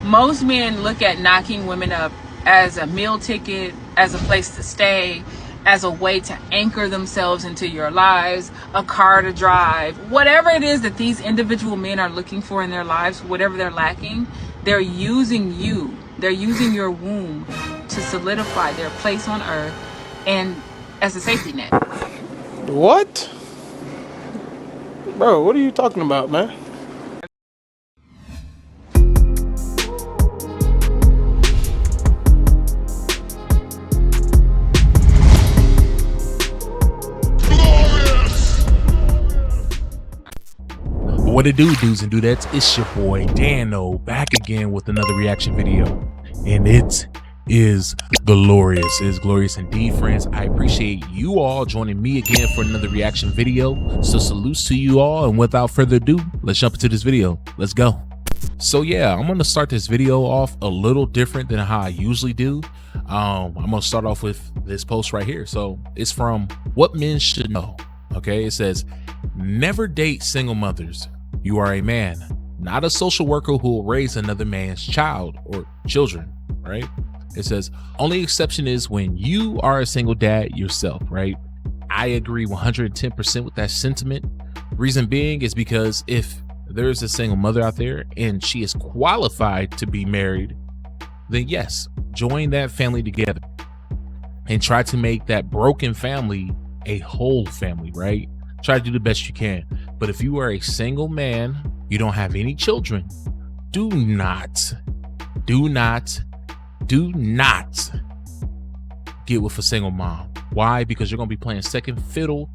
Most men look at knocking women up as a meal ticket, as a place to stay, as a way to anchor themselves into your lives, a car to drive, whatever it is that these individual men are looking for in their lives, whatever they're lacking, they're using you. They're using your womb to solidify their place on earth and as a safety net. What? Bro, what are you talking about, man? What it do, dudes and dudettes? It's your boy Dano back again with another reaction video, and it is glorious. It is glorious indeed, friends. I appreciate you all joining me again for another reaction video. So salutes to you all, and without further ado, let's jump into this video. Let's go. So yeah, I'm gonna start this video off a little different than how I usually do. I'm gonna start off with this post right here. So it's from What Men Should Know. Okay, it says, never date single mothers. You are a man, not a social worker who will raise another man's child or children, right? It says, only exception is when you are a single dad yourself, right? I agree 110% with that sentiment. Reason being is because if there's a single mother out there and she is qualified to be married, then yes, join that family together and try to make that broken family a whole family, right? Try to do the best you can. But if you are a single man, you don't have any children, do not get with a single mom. Why? Because you're going to be playing second fiddle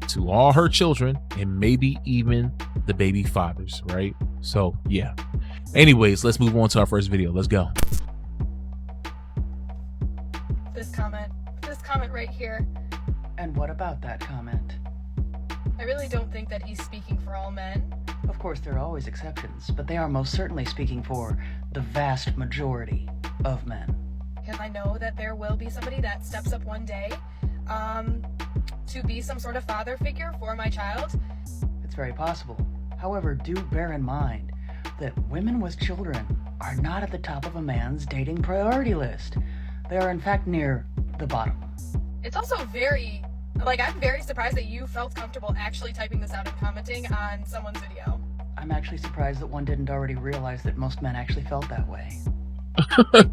to all her children and maybe even the baby fathers, right? So yeah. Anyways, let's move on to our first video. Let's go. This comment right here. And what about that comment? I really don't think that he's speaking for all men. Of course, there are always exceptions, but they are most certainly speaking for the vast majority of men. Because I know that there will be somebody that steps up one day to be some sort of father figure for my child. It's very possible. However, do bear in mind that women with children are not at the top of a man's dating priority list. They are in fact near the bottom. It's also I'm very surprised that you felt comfortable actually typing this out and commenting on someone's video. I'm actually surprised that one didn't already realize that most men actually felt that way.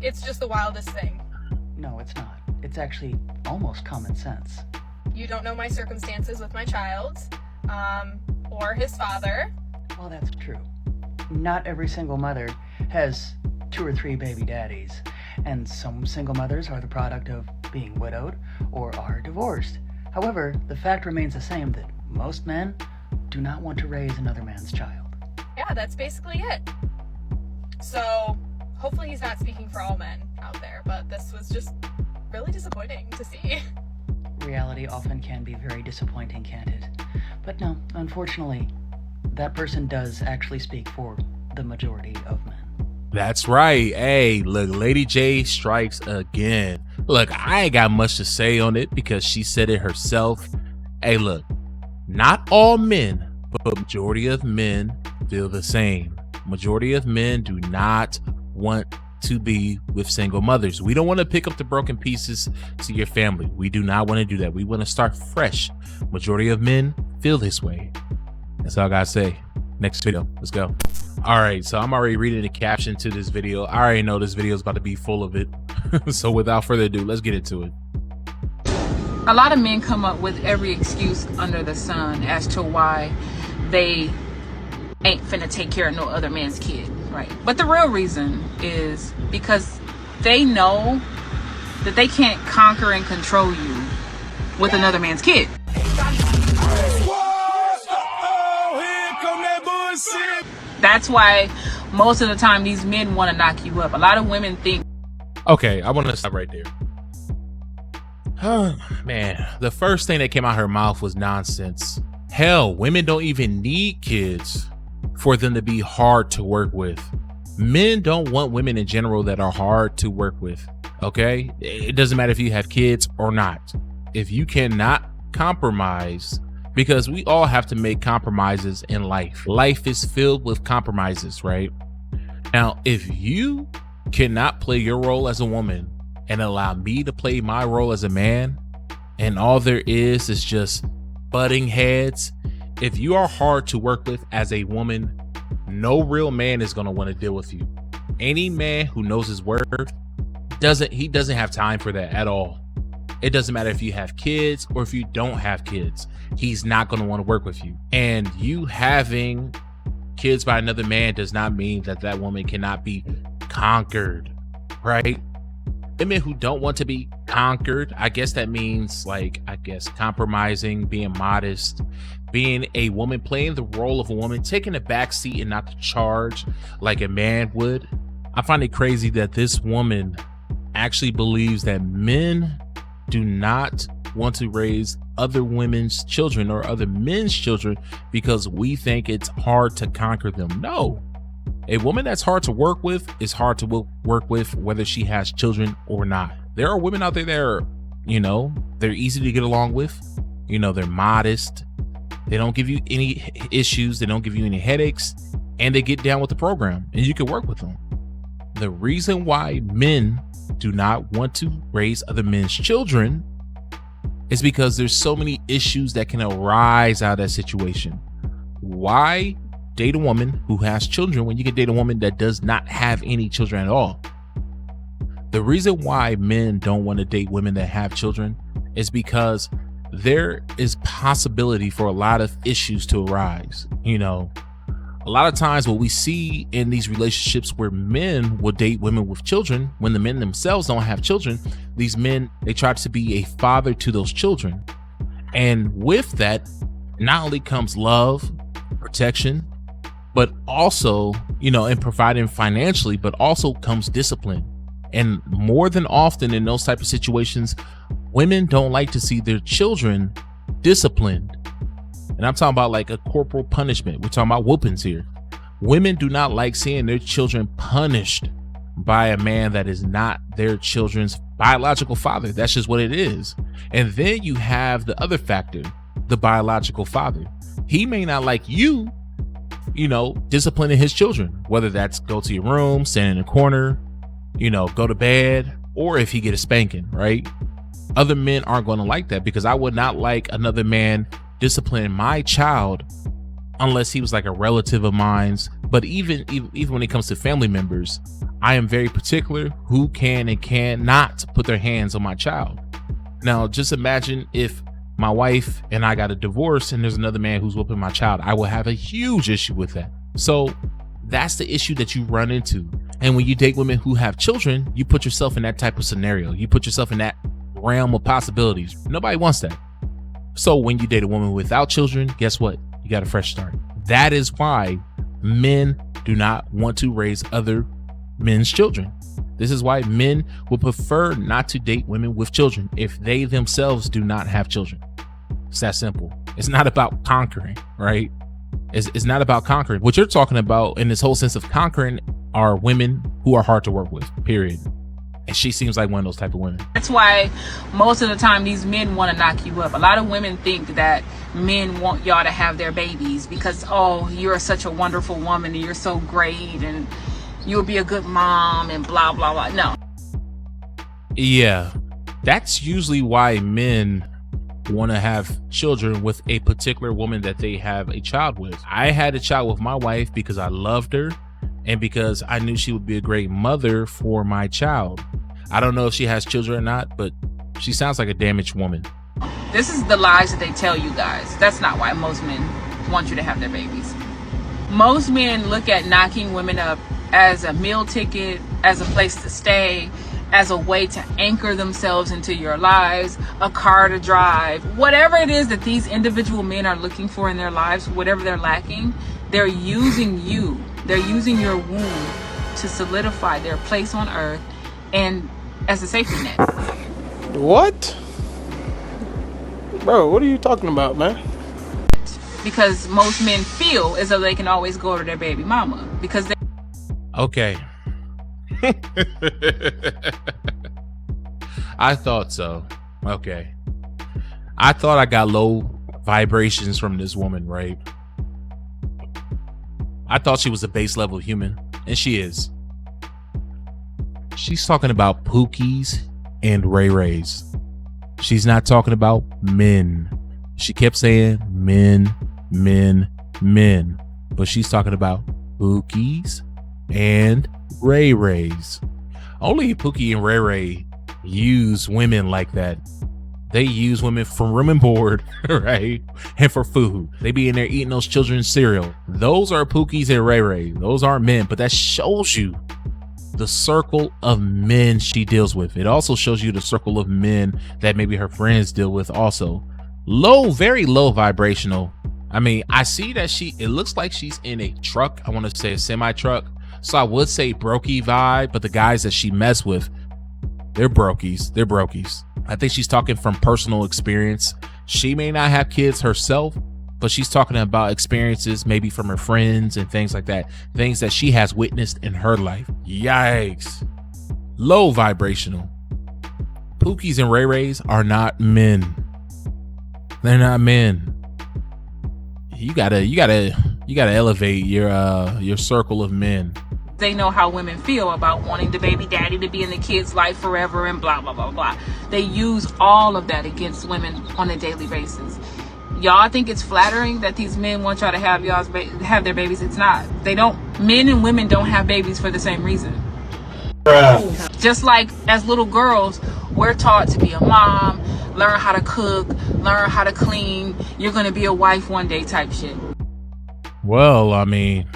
It's just the wildest thing. No, it's not. It's actually almost common sense. You don't know my circumstances with my child, or his father. Well, that's true. Not every single mother has 2 or 3 baby daddies, and some single mothers are the product of being widowed or are divorced. However, the fact remains the same that most men do not want to raise another man's child. Yeah, that's basically it. So, hopefully he's not speaking for all men out there, but this was just really disappointing to see. Reality often can be very disappointing, can't it? But no, unfortunately, that person does actually speak for the majority of men. That's right. Hey, look, Lady J strikes again. Look, I ain't got much to say on it because she said it herself. Hey, look, not all men, but majority of men feel the same. Majority of men do not want to be with single mothers. We don't want to pick up the broken pieces to your family. We do not want to do that. We want to start fresh. Majority of men feel this way. That's all I gotta say. Next video, let's go. All right, so I'm already reading the caption to this video. I already know this video is about to be full of it. So without further ado, let's get into it. A lot of men come up with every excuse under the sun as to why they ain't finna take care of no other man's kid, right? But the real reason is because they know that they can't conquer and control you with another man's kid. That's why most of the time these men want to knock you up. A lot of women think. Okay, I want to stop right there. Oh, man, the first thing that came out her mouth was nonsense. Hell, women don't even need kids for them to be hard to work with. Men don't want women in general that are hard to work with. Okay, it doesn't matter if you have kids or not. If you cannot compromise, because we all have to make compromises in life. Life is filled with compromises, right? Now, if you cannot play your role as a woman and allow me to play my role as a man, and all there is just butting heads, if you are hard to work with as a woman, no real man is going to want to deal with you. Any man who knows his worth doesn't have time for that at all. It doesn't matter if you have kids or if you don't have kids. He's not going to want to work with you. And you having kids by another man does not mean that that woman cannot be conquered, right? Women who don't want to be conquered, I guess that means compromising, being modest, being a woman, playing the role of a woman, taking a back seat and not the charge like a man would. I find it crazy that this woman actually believes that men do not want to raise other women's children or other men's children because we think it's hard to conquer them. No, a woman that's hard to work with is hard to work with whether she has children or not. There are women out there that are, they're easy to get along with. They're modest. They don't give you any issues. They don't give you any headaches, and they get down with the program and you can work with them. The reason why men do not want to raise other men's children is because there's so many issues that can arise out of that situation. Why date a woman who has children when you can date a woman that does not have any children at all? The reason why men don't want to date women that have children is because there is possibility for a lot of issues to arise. A lot of times what we see in these relationships where men will date women with children, when the men themselves don't have children, these men, they try to be a father to those children. And with that, not only comes love, protection, but also, and providing financially, but also comes discipline. And more than often in those type of situations, women don't like to see their children disciplined. And I'm talking about like a corporal punishment. We're talking about whoopings here. Women do not like seeing their children punished by a man that is not their children's biological father. That's just what it is. And then you have the other factor, the biological father. He may not like you, disciplining his children, whether that's go to your room, stand in a corner, go to bed, or if he get a spanking, right? Other men aren't going to like that, because I would not like another man discipline my child unless he was like a relative of mine's. But even when it comes to family members, I am very particular who can and cannot put their hands on my child. Now, just imagine if my wife and I got a divorce and there's another man who's whooping my child. I will have a huge issue with that. So that's the issue that you run into. And when you date women who have children, you put yourself in that type of scenario. You put yourself in that realm of possibilities. Nobody wants that. So when you date a woman without children, guess what? You got a fresh start. That is why men do not want to raise other men's children. This is why men would prefer not to date women with children if they themselves do not have children. It's that simple. It's not about conquering, right? It's not about conquering. What you're talking about in this whole sense of conquering are women who are hard to work with, period. And she seems like one of those type of women. That's why most of the time these men want to knock you up. A lot of women think that men want y'all to have their babies because, oh, you're such a wonderful woman and you're so great and you'll be a good mom and blah, blah, blah. No. Yeah, that's usually why men want to have children with a particular woman that they have a child with. I had a child with my wife because I loved her and because I knew she would be a great mother for my child. I don't know if she has children or not, but she sounds like a damaged woman. This is the lies that they tell you guys. That's not why most men want you to have their babies. Most men look at knocking women up as a meal ticket, as a place to stay, as a way to anchor themselves into your lives, a car to drive, whatever it is that these individual men are looking for in their lives, whatever they're lacking, they're using you. They're using your womb to solidify their place on earth and as a safety net. What? Bro, what are you talking about, man? Because most men feel as though they can always go to their baby mama because they... Okay. I thought so. Okay. I thought I got low vibrations from this woman, right? I thought she was a base level human. And she is. She's talking about Pookies and Ray Rays. She's not talking about men. She kept saying men, men, men. But she's talking about Pookies and Ray Rays. Only Pookie and Ray Ray use women like that. They use women for room and board, right? And for food. They be in there eating those children's cereal. Those are Pookies and Ray Ray. Those aren't men, but that shows you the circle of men she deals with. It also shows you the circle of men that maybe her friends deal with also. Low, very low vibrational. I mean, I see that it looks like she's in a truck. I want to say a semi truck. So I would say brokey vibe, but the guys that she mess with, they're brokies. They're brokies. I think she's talking from personal experience. She may not have kids herself, but she's talking about experiences maybe from her friends and things like that. Things that she has witnessed in her life. Yikes. Low vibrational. Pookies and Ray Rays are not men. They're not men. You gotta elevate your circle of men. They know how women feel about wanting the baby daddy to be in the kid's life forever and blah, blah, blah, blah. They use all of that against women on a daily basis. Y'all think it's flattering that these men want y'all to have their babies? It's not. They don't. Men and women don't have babies for the same reason. Just like as little girls, we're taught to be a mom, learn how to cook, learn how to clean. You're going to be a wife one day type shit. Well, I mean,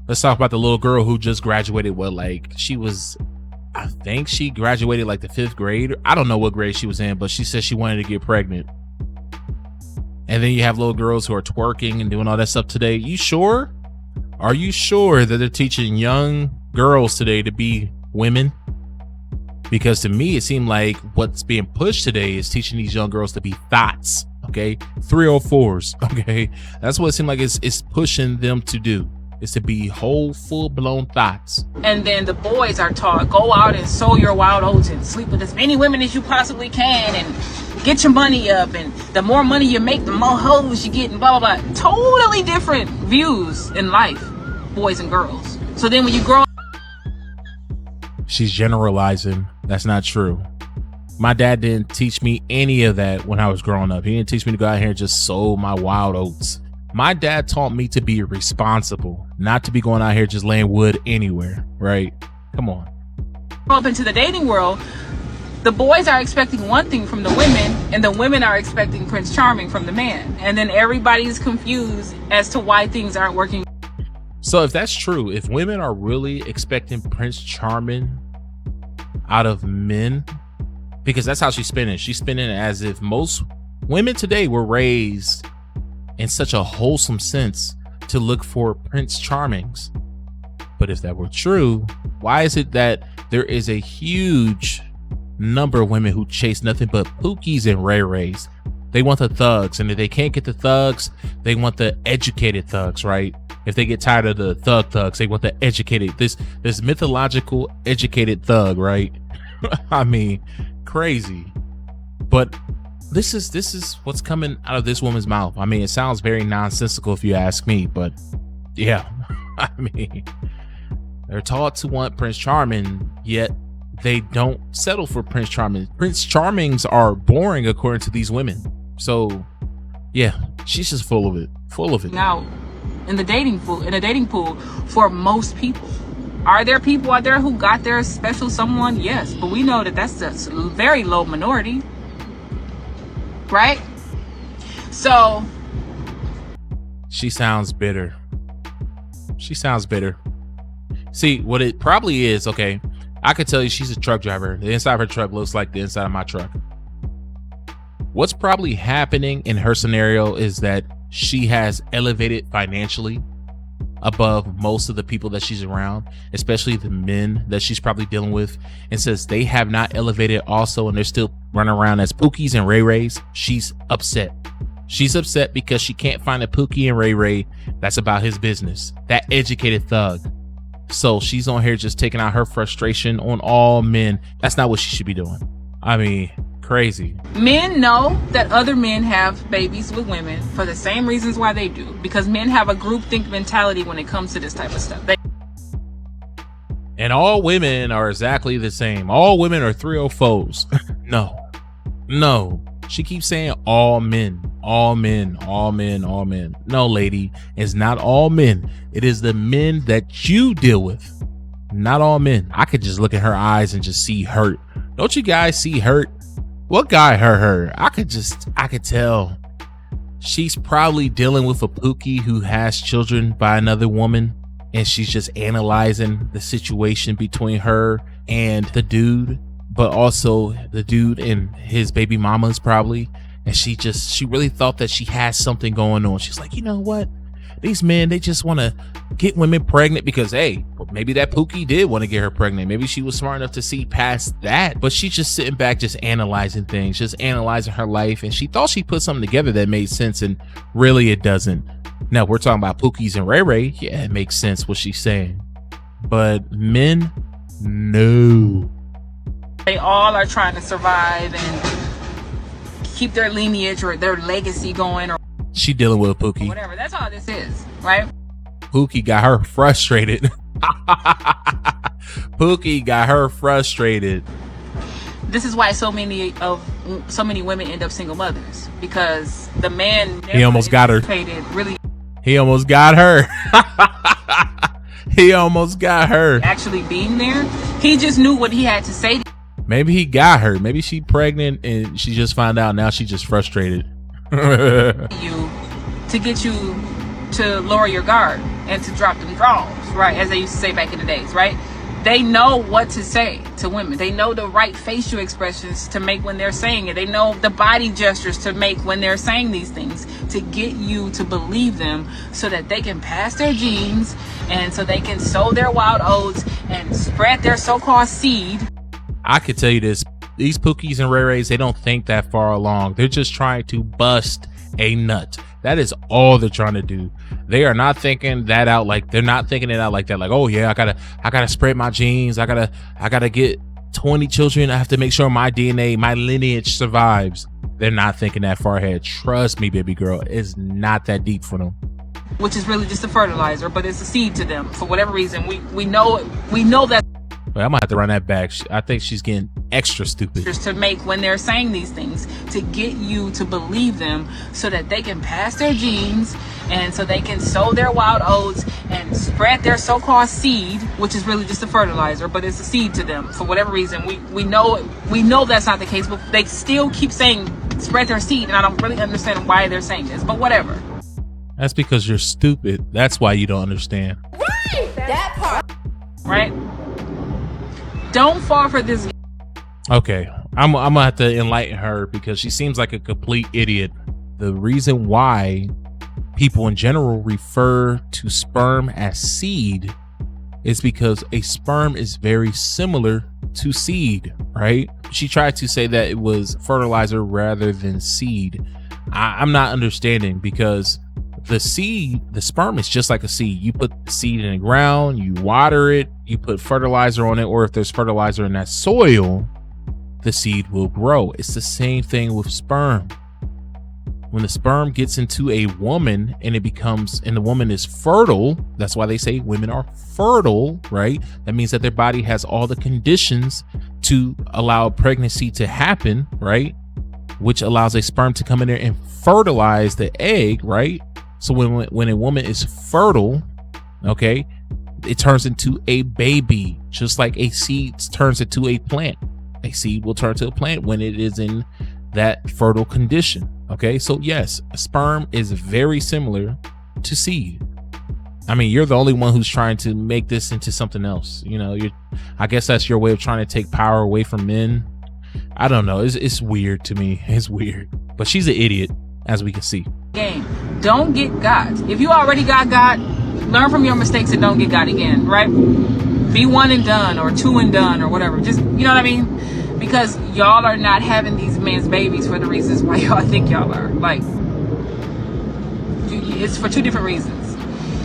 let's talk about the little girl who just graduated. I think she graduated like the 5th grade. I don't know what grade she was in, but she said she wanted to get pregnant. And then you have little girls who are twerking and doing all that stuff today. You sure? Are you sure that they're teaching young girls today to be women? Because to me, it seemed like what's being pushed today is teaching these young girls to be thoughts. Okay. 304s. Okay. That's what it seemed like it's pushing them to do, is to be whole, full-blown thoughts. And then the boys are taught, go out and sow your wild oats and sleep with as many women as you possibly can and get your money up. And the more money you make, the more hoes you get and blah, blah, blah. Totally different views in life, boys and girls. So then when you grow up. She's generalizing. That's not true. My dad didn't teach me any of that when I was growing up. He didn't teach me to go out here and just sow my wild oats. My dad taught me to be responsible, not to be going out here just laying wood anywhere, right? Come on. Up into the dating world, the boys are expecting one thing from the women, and the women are expecting Prince Charming from the man. And then everybody's confused as to why things aren't working. So if that's true, if women are really expecting Prince Charming out of men, because that's how she's spinning. She's spinning it as if most women today were raised in such a wholesome sense to look for Prince Charmings. But if that were true, why is it that there is a huge number of women who chase nothing but Pookies and Ray Rays? They want the thugs, and if they can't get the thugs, they want the educated thugs, right? If they get tired of the thugs, they want the educated, this mythological educated thug, right? I mean, crazy. But this is what's coming out of this woman's mouth. I mean, it sounds very nonsensical if you ask me, but yeah, I mean, they're taught to want Prince Charming, yet they don't settle for Prince Charming. Prince Charmings are boring according to these women. So yeah, she's just full of it. Now, in the dating pool for most people. Are there people out there who got their special someone? Yes, but we know that that's a very low minority, right? So she sounds bitter. See, what it probably is, okay, I could tell you she's a truck driver. The inside of her truck looks like the inside of my truck. What's probably happening in her scenario is that she has elevated financially above most of the people that she's around, especially the men that she's probably dealing with. And since they have not elevated also, and they're still running around as Pookies and Ray Rays, she's upset. She's upset because she can't find a Pookie and Ray Ray that's about his business, that educated thug. So she's on here just taking out her frustration on all men. That's not what she should be doing. I mean, crazy. Men know that other men have babies with women for the same reasons why they do, because men have a groupthink mentality when it comes to this type of stuff. and all women are exactly the same. All women are 304s. No. She keeps saying all men, all men, all men, all men. No, lady, it's not all men. It is the men that you deal with. Not all men. I could just look at her eyes and just see hurt. Don't you guys see hurt? What guy hurt her? I could tell. She's probably dealing with a Pookie who has children by another woman, and she's just analyzing the situation between her and the dude, but also the dude and his baby mamas probably. And she really thought that she has something going on. She's like, you know what? These men, they just want to get women pregnant because, hey, maybe that Pookie did want to get her pregnant. Maybe she was smart enough to see past that, but she's just sitting back, just analyzing things, just analyzing her life. And she thought she put something together that made sense, and really it doesn't. Now we're talking about Pookies and Ray Ray. Yeah, it makes sense what she's saying, but men, no. They all are trying to survive and keep their lineage or their legacy going, or she dealing with a Pookie. Whatever. That's all this is, right? Pookie got her frustrated. Pookie got her frustrated. This is why so many women end up single mothers, because the man he almost got her. Really, he almost got her. He almost got her. Actually being there, he just knew what he had to say. Maybe he got her. Maybe she pregnant and she just found out. Now she's just frustrated. You to get you to lower your guard and to drop them draws, right? As they used to say back in the days, right? They know what to say to women. They know the right facial expressions to make when they're saying it. They know the body gestures to make when they're saying these things to get you to believe them, so that they can pass their genes and so they can sow their wild oats and spread their so-called seed. I could tell you this. These Pookies and Ray Rays, they don't think that far along. They're just trying to bust a nut. That is all they're trying to do. They are not thinking that out. Like, they're not thinking it out like that. Like, oh yeah, I gotta spread my genes. I gotta get 20 children. I have to make sure my DNA, my lineage survives. They're not thinking that far ahead. Trust me, baby girl. It's not that deep for them. Which is really just a fertilizer, but it's a seed to them. For whatever reason, we know that. Wait, I'm gonna have to run that back. I think she's getting extra stupid. Just to make when they're saying these things to get you to believe them, so that they can pass their genes and so they can sow their wild oats and spread their so-called seed, which is really just a fertilizer, but it's a seed to them. For whatever reason, we know that's not the case, but they still keep saying spread their seed, and I don't really understand why they're saying this, but whatever. That's because you're stupid. That's why you don't understand. Right, that part. Right? Don't fall for this. Okay, I'm gonna have to enlighten her because she seems like a complete idiot. The reason why people in general refer to sperm as seed is because a sperm is very similar to seed, right? She tried to say that it was fertilizer rather than seed. I'm not understanding, because the sperm is just like a seed. You put the seed in the ground, you water it, you put fertilizer on it, or if there's fertilizer in that soil, the seed will grow. It's the same thing with sperm. When the sperm gets into a woman and the woman is fertile, that's why they say women are fertile, right? That means that their body has all the conditions to allow pregnancy to happen, right? Which allows a sperm to come in there and fertilize the egg, right? So when a woman is fertile, okay, it turns into a baby, just like a seed turns into a plant. A seed will turn to a plant when it is in that fertile condition. Okay, so yes, sperm is very similar to seed. I mean, you're the only one who's trying to make this into something else. You know, I guess that's your way of trying to take power away from men. I don't know. It's weird to me. It's weird. But she's an idiot, as we can see. Game. Don't get got. If you already got, learn from your mistakes and don't get got again, right? Be one and done, or two and done, or whatever. Just, you know what I mean? Because y'all are not having these men's babies for the reasons why y'all think y'all are. Like, it's for two different reasons.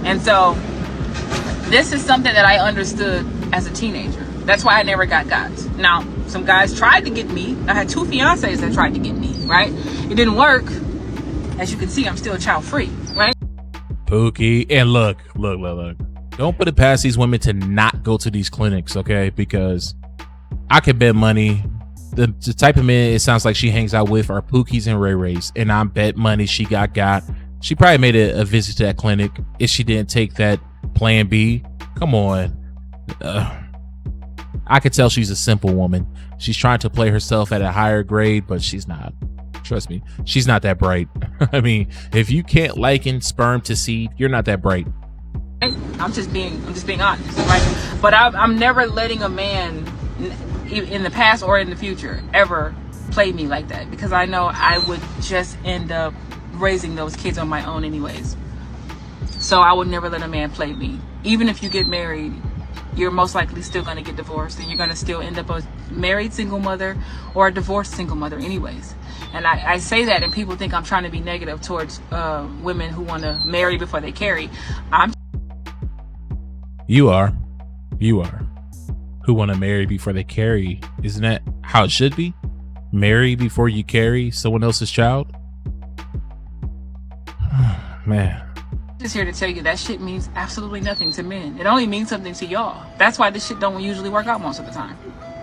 And so this is something that I understood as a teenager. That's why I never got. Now, some guys tried to get me. I had 2 fiancés that tried to get me, right? It didn't work. As you can see, I'm still child free, right? Pookie. And look. Don't put it past these women to not go to these clinics, okay? Because I could bet money the type of men it sounds like she hangs out with are Pookies and Ray Rays, and I bet money she got. She probably made a visit to that clinic if she didn't take that Plan B. Come on. I could tell she's a simple woman. She's trying to play herself at a higher grade, but she's not. Trust me, she's not that bright. I mean, if you can't liken sperm to seed, you're not that bright. I'm just being honest, right? But I'm never letting a man in the past or in the future ever play me like that, because I know I would just end up raising those kids on my own anyways. So I would never let a man play me. Even if you get married, you're most likely still going to get divorced, and you're going to still end up a married single mother or a divorced single mother anyways. And I say that, and people think I'm trying to be negative towards women who want to marry before they carry. You are who want to marry before they carry. Isn't that how it should be? Marry before you carry someone else's child. Man, just here to tell you that shit means absolutely nothing to men. It only means something to y'all. That's why this shit don't usually work out most of the time,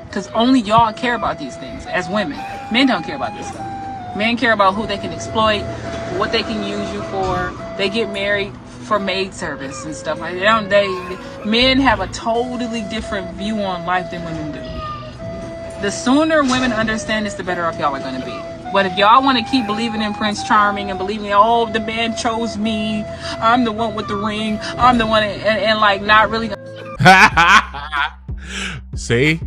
because only y'all care about these things as women. Men don't care about this stuff. Men care about who they can exploit, what they can use you for. They get married for maid service and stuff like that. Men have a totally different view on life than women do. The sooner women understand this, the better off y'all are going to be. But if y'all want to keep believing in Prince Charming and believing, oh, the man chose me, I'm the one with the ring, I'm the one, and like not really. See,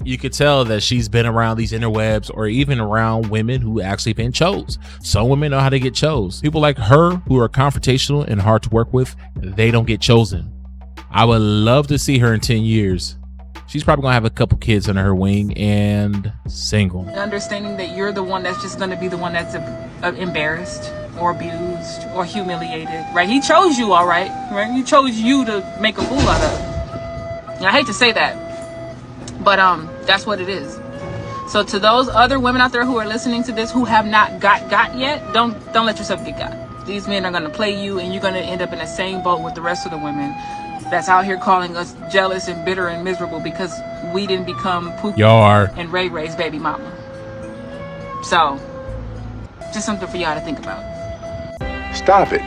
you could tell that she's been around these interwebs, or even around women who actually been chose. Some women know how to get chose. People like her who are confrontational and hard to work with, they don't get chosen. I would love to see her in 10 years. She's probably gonna have a couple kids under her wing and single. Understanding that you're the one that's just gonna be the one that's embarrassed or abused or humiliated, right? He chose you, all right? He chose you to make a fool out of. And I hate to say that, but that's what it is. So to those other women out there who are listening to this who have not got yet, don't let yourself get got. These men are gonna play you, and you're gonna end up in the same boat with the rest of the women that's out here calling us jealous and bitter and miserable because we didn't become Pookie and Ray Ray's baby mama. So, just something for y'all to think about. Stop it.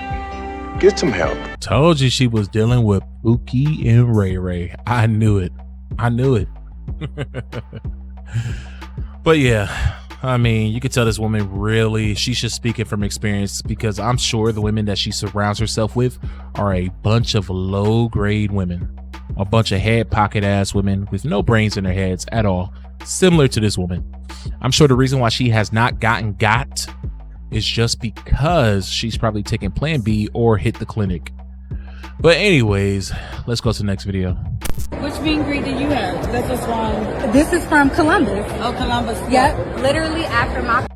Get some help. Told you she was dealing with Pookie and Ray Ray. I knew it. But yeah, I mean, you could tell this woman really, she's just speaking from experience, because I'm sure the women that she surrounds herself with are a bunch of low grade women, a bunch of head pocket ass women with no brains in their heads at all, similar to this woman. I'm sure the reason why she has not gotten got is just because she's probably taken Plan B or hit the clinic. But anyways, let's go to the next video. Which meet and greet did you have? This is from... This is from Columbus. Oh, Columbus. Yep. Literally after my...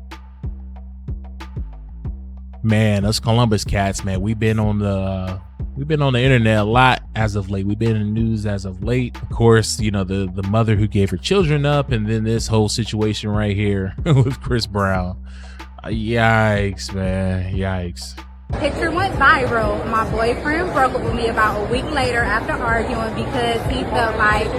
Man, us Columbus cats, man, we've been on the internet a lot as of late. We've been in the news as of late. Of course, you know, the mother who gave her children up, and then this whole situation right here with Chris Brown. Yikes, man. Yikes. Picture went viral. My boyfriend broke up with me about a week later after arguing because he felt like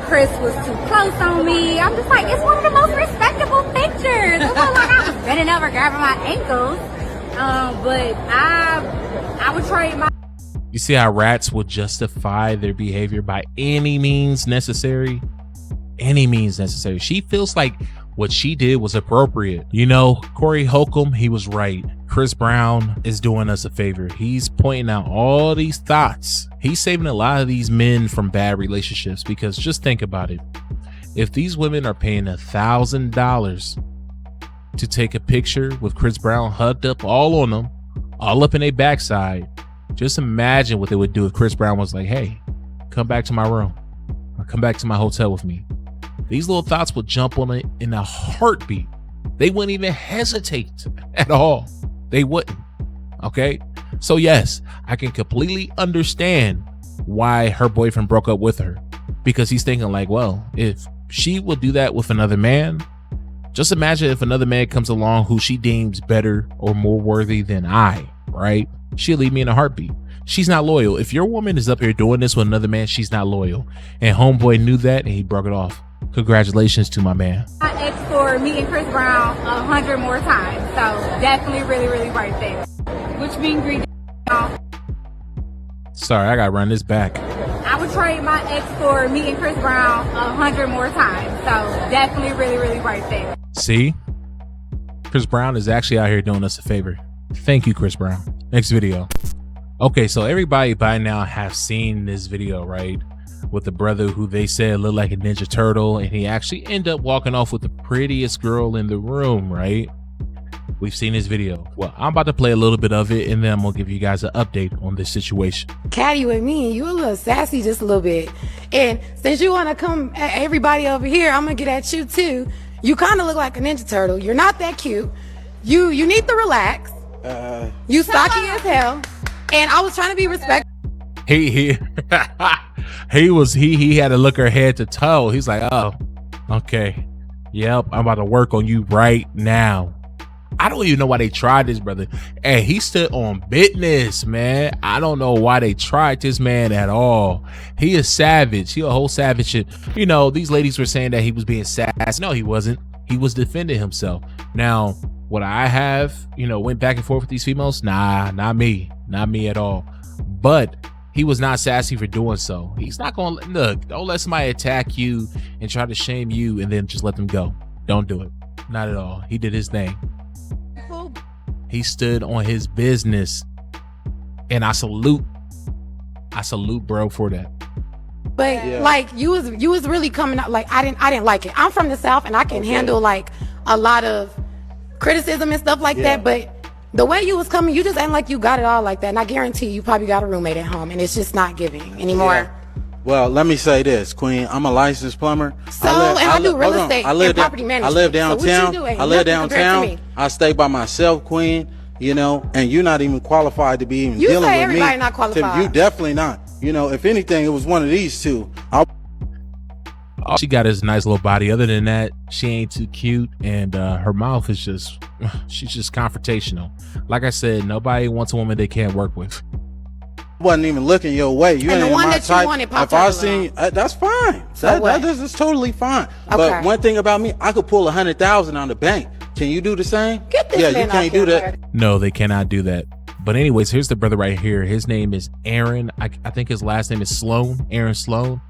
Chris was too close on me. I'm just like, it's one of the most respectable pictures. It wasn't like I was bending over grabbing my ankles. But I would trade my... You see how rats will justify their behavior by any means necessary? Any means necessary. She feels like what she did was appropriate. You know, Corey Holcomb, he was right. Chris Brown is doing us a favor. He's pointing out all these thoughts. He's saving a lot of these men from bad relationships, because just think about it. If these women are paying $1,000 to take a picture with Chris Brown hugged up all on them, all up in their backside, just imagine what they would do if Chris Brown was like, hey, come back to my room, or come back to my hotel with me. These little thoughts would jump on it in a heartbeat. They wouldn't even hesitate at all. They wouldn't. Okay. So yes, I can completely understand why her boyfriend broke up with her, because he's thinking like, well, if she will do that with another man, just imagine if another man comes along who she deems better or more worthy than I, right? She'll leave me in a heartbeat. She's not loyal. If your woman is up here doing this with another man, she's not loyal. And homeboy knew that and he broke it off. Congratulations to my man. My ex for meeting Chris Brown 100 more times. So definitely really, really worth it. Which mean green? Sorry, I gotta run this back. I would trade my ex for meeting Chris Brown 100 more times. So definitely really, really worth it. See? Chris Brown is actually out here doing us a favor. Thank you, Chris Brown. Next video. Okay, so everybody by now have seen this video, right? With the brother who they said looked like a Ninja Turtle, and he actually ended up walking off with the prettiest girl in the room, right? We've seen this video. Well, I'm about to play a little bit of it, and then I'm gonna give you guys an update on this situation. Catty with me, you a little sassy just a little bit. And since you want to come at everybody over here, I'm gonna get at you too. You kind of look like a Ninja Turtle. You're not that cute. You need to relax. You stocky as hell. And I was trying to be respectful. He had to look her head to toe. He's like, oh, okay. Yep, I'm about to work on you right now. I don't even know why they tried this, brother. And he stood on business, man. I don't know why they tried this man at all. He is savage. He a whole savage. You know, these ladies were saying that he was being sass. No, he wasn't. He was defending himself. Now, what I have, you know, went back and forth with these females? Nah, not me. Not me at all. But he was not sassy for doing so. He's not going to look. Don't let somebody attack you and try to shame you and then just let them go. Don't do it. Not at all. He did his thing. He stood on his business, and I salute bro for that. But like you was really coming out like I didn't like it. I'm from the South and I can handle like a lot of criticism and stuff like that. But the way you was coming, you just ain't like you got it all like that. And I guarantee you probably got a roommate at home and it's just not giving anymore. Yeah. Well, let me say this, Queen. I'm a licensed plumber. So I do real estate and property management. I live downtown. So what you do I live downtown. I stay by myself, Queen. You know, and you're not even qualified to be even dealing with me. You say everybody not qualified. You definitely not. You know, if anything, it was one of these two. She got his nice little body. Other than that, she ain't too cute, and her mouth is just, she's just confrontational. Like I said, nobody wants a woman they can't work with. Wasn't even looking your way. You and ain't the one my that type. You wanted if I seen, that's fine. So that is totally fine. Okay. But one thing about me, I could pull 100,000 on the bank. Can you do the same? Get this man you can't do that. No, they cannot do that. But anyways, here's the brother right here. His name is Aaron. I think his last name is Sloan. Aaron Sloan.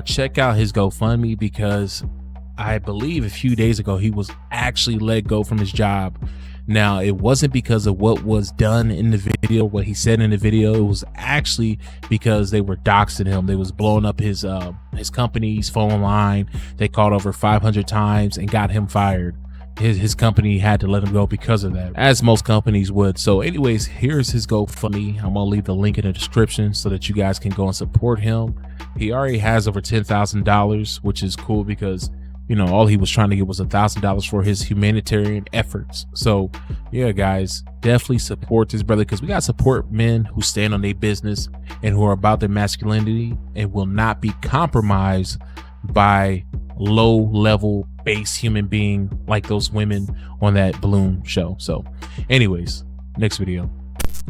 Check out his GoFundMe because I believe a few days ago he was actually let go from his job. Now, it wasn't because of what was done in the video, what he said in the video. It was actually because they were doxing him. They was blowing up his company's phone line. They called over 500 times and got him fired. His company had to let him go because of that, as most companies would. So anyways, here's his GoFundMe. I'm gonna leave the link in the description so that you guys can go and support him. He already has over $10,000, which is cool because, you know, all he was trying to get was $1,000 for his humanitarian efforts. So yeah, guys, definitely support this brother because we got to support men who stand on their business and who are about their masculinity and will not be compromised by low-level base human being like those women on that Bloom show. So anyways, next video.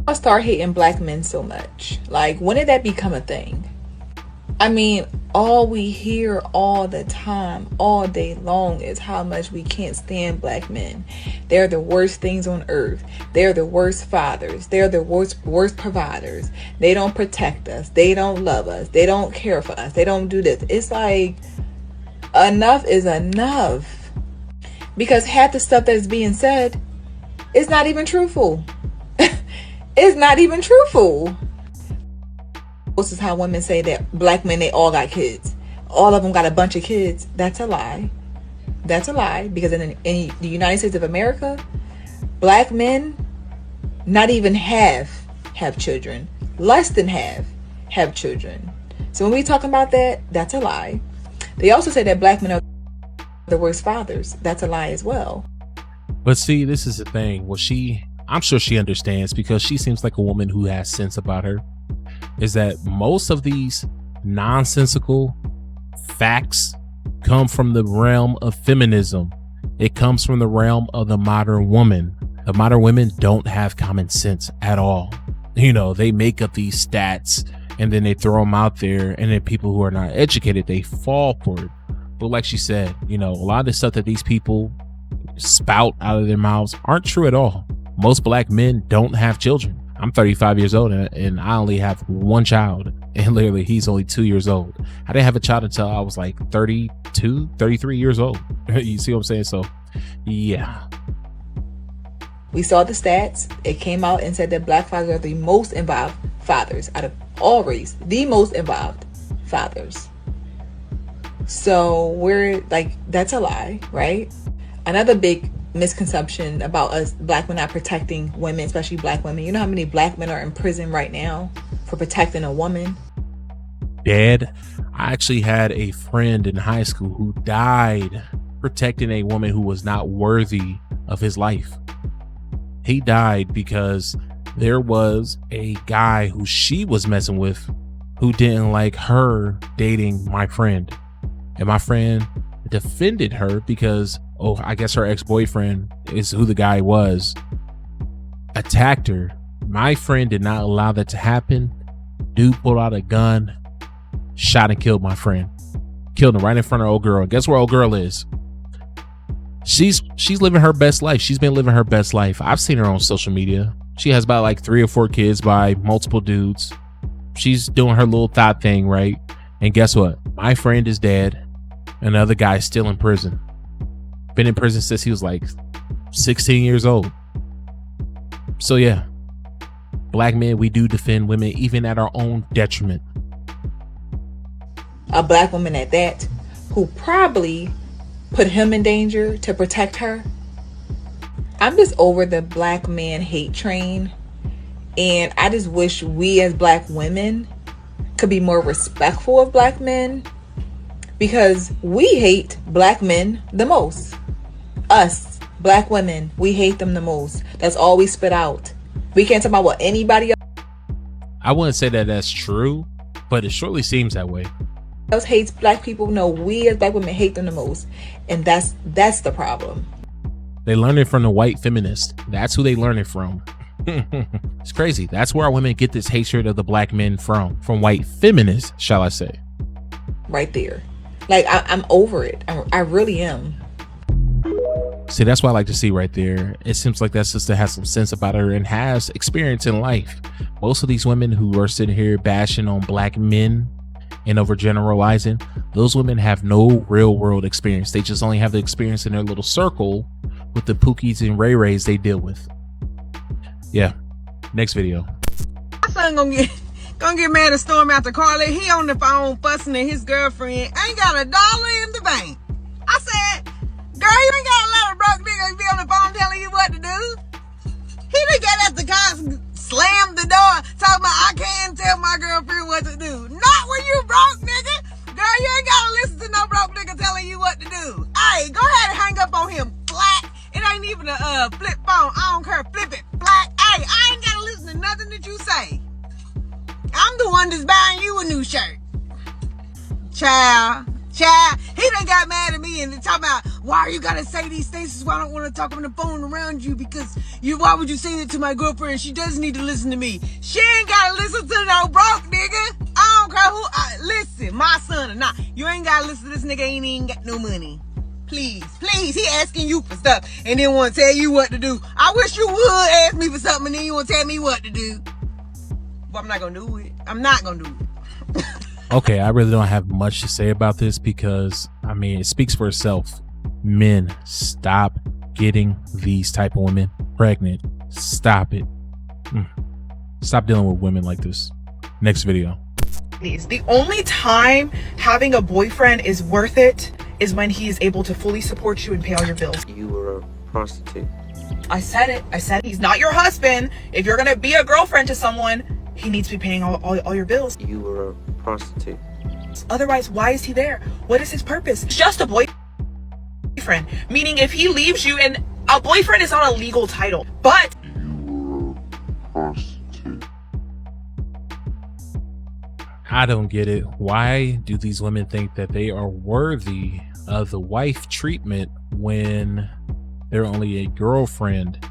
I start hating black men so much. Like, when did that become a thing? I mean, all we hear all the time, all day long, is how much we can't stand black men. They're the worst things on earth. They're the worst fathers. They're the worst providers. They don't protect us. They don't love us. They don't care for us. They don't do this. It's like, enough is enough. Because half the stuff that's being said is not even truthful. It's not even truthful. This is how women say that black men, they all got kids. All of them got a bunch of kids. That's a lie. That's a lie. Because in the United States of America, black men, not even half have children. Less than half have children. So when we talking about that, that's a lie. They also say that black men are the worst fathers. That's a lie as well. But see, this is the thing. Well, I'm sure she understands because she seems like a woman who has sense about her. Is that most of these nonsensical facts come from the realm of feminism. It comes from the realm of the modern woman. The modern women don't have common sense at all. You know, they make up these stats and then they throw them out there, and then people who are not educated, they fall for it. But like she said, you know, a lot of the stuff that these people spout out of their mouths aren't true at all. Most black men don't have children. I'm 35 years old and I only have one child, and literally he's only 2 years old. I didn't have a child until I was like 32, 33 years old. You see what I'm saying? So yeah. We saw the stats. It came out and said that black fathers are the most involved fathers out of all race, the most involved fathers. So we're like, that's a lie, right? Another big misconception about us black men not protecting women, especially black women. You know how many black men are in prison right now for protecting a woman? Dad, I actually had a friend in high school who died protecting a woman who was not worthy of his life. He died because there was a guy who she was messing with who didn't like her dating my friend. And my friend defended her because, I guess her ex-boyfriend is who the guy was, attacked her. My friend did not allow that to happen. Dude pulled out a gun, shot and killed my friend. Killed him right in front of old girl. And guess where old girl is? She's living her best life. She's been living her best life. I've seen her on social media. She has about like 3 or 4 kids by multiple dudes. She's doing her little thought thing, right? And guess what? My friend is dead. Another guy's still in prison. Been in prison since he was like 16 years old. So yeah, black men, we do defend women even at our own detriment. A black woman at that, who probably put him in danger to protect her. I'm just over the black man hate train, and I just wish we as black women could be more respectful of black men, because we hate black men the most. Us, black women, we hate them the most. That's all we spit out. We can't talk about what anybody I wouldn't say that that's true, but it surely seems that way. else hates black people. No, we as black women hate them the most, and that's the problem. They learn it from the white feminist. That's who they learn it from. It's crazy. That's where our women get this hatred of the black men from white feminists, shall I say. Right there. Like, I'm over it. I really am. See, that's what I like to see right there. It seems like that sister has some sense about her and has experience in life. Most of these women who are sitting here bashing on black men and overgeneralizing, those women have no real world experience. They just only have the experience in their little circle with the Pookies and Ray Rays they deal with. Yeah. Next video. My son gonna get mad at Storm after Carly. He on the phone fussing at his girlfriend. Ain't got $1 in the bank. I said, girl, you ain't got a lot of broke niggas be on the phone telling you what to do. He done got at the car, slammed the door, talking about I can't tell my girlfriend what to do. Not when you broke, nigga. Girl, you ain't gotta listen to no broke nigga telling you what to do. Hey, go ahead and hang up on him. Black. It ain't even a flip phone. I don't care. Flip it. Black. Hey, I ain't gotta listen to nothing that you say. I'm the one that's buying you a new shirt. Child. He done got mad at me and talking about, why are you gotta say these things? This is why I don't want to talk on the phone around you, because why would you say that to my girlfriend? She doesn't need to listen to me. She ain't gotta listen to no broke nigga. I don't care who. Listen, my son or not. You ain't gotta listen to this nigga. Ain't even got no money. Please. He asking you for stuff and then want to tell you what to do. I wish you would ask me for something and then you want to tell me what to do. But I'm not gonna do it. I'm not gonna do it. Okay, I really don't have much to say about this because, I mean, it speaks for itself. Men, stop getting these type of women pregnant. Stop it. Stop dealing with women like this. Next video. The only time having a boyfriend is worth it is when he is able to fully support you and pay all your bills. You were a prostitute. I said it. He's not your husband. If you're gonna be a girlfriend to someone, he needs to be paying all your bills. You were a prostitute. Otherwise, why is he there? What is his purpose? It's just a boyfriend. Meaning if he leaves you, and a boyfriend is not a legal title, but You were a prostitute. I don't get it. Why do these women think that they are worthy of the wife treatment when they're only a girlfriend?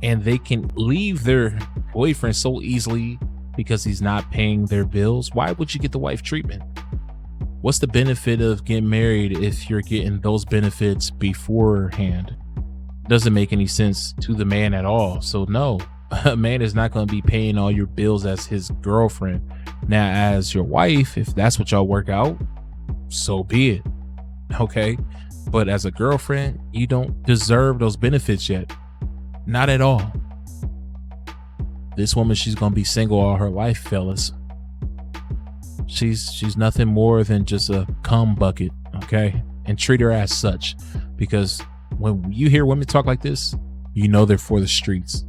and they can leave their boyfriend so easily because he's not paying their bills, why would you get the wife treatment? What's the benefit of getting married if you're getting those benefits beforehand? Doesn't make any sense to the man at all. So no, a man is not going to be paying all your bills as his girlfriend. Now, as your wife, if that's what y'all work out, so be it. Okay. But as a girlfriend, you don't deserve those benefits yet. Not at all. This woman, she's going to be single all her life, fellas. She's nothing more than just a cum bucket. Okay. And treat her as such, because when you hear women talk like this, you know they're for the streets.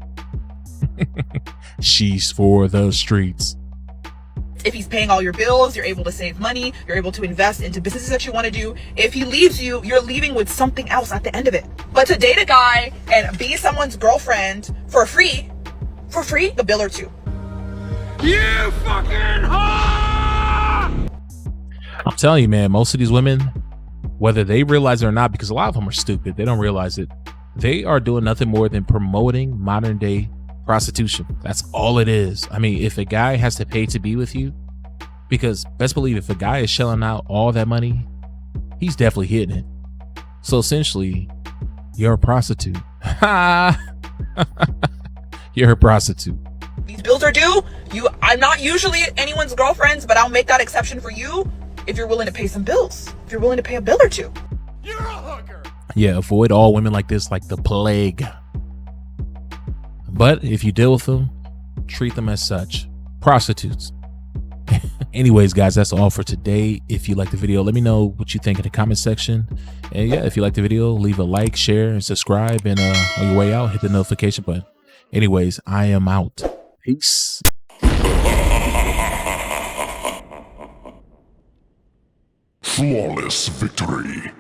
She's for the streets. If he's paying all your bills, you're able to save money, you're able to invest into businesses that you want to do. If he leaves you, you're leaving with something else at the end of it. But to date a guy and be someone's girlfriend for free, a bill or two. You fucking whore! I'm telling you, man, most of these women, whether they realize it or not, because a lot of them are stupid, they don't realize it, they are doing nothing more than promoting modern day prostitution. That's all it is. I mean, if a guy has to pay to be with you, because best believe if a guy is shelling out all that money, he's definitely hitting it. So essentially, you're a prostitute. You're a prostitute. These bills are due. I'm not usually anyone's girlfriend, but I'll make that exception for you if you're willing to pay some bills. If you're willing to pay a bill or two. You're a hooker. Yeah, avoid all women like this like the plague. But if you deal with them, treat them as such. Prostitutes. Anyways, guys, that's all for today. If you like the video, let me know what you think in the comment section. And yeah, if you like the video, leave a like, share, and subscribe. And on your way out, hit the notification button. Anyways, I am out. Peace. Flawless victory.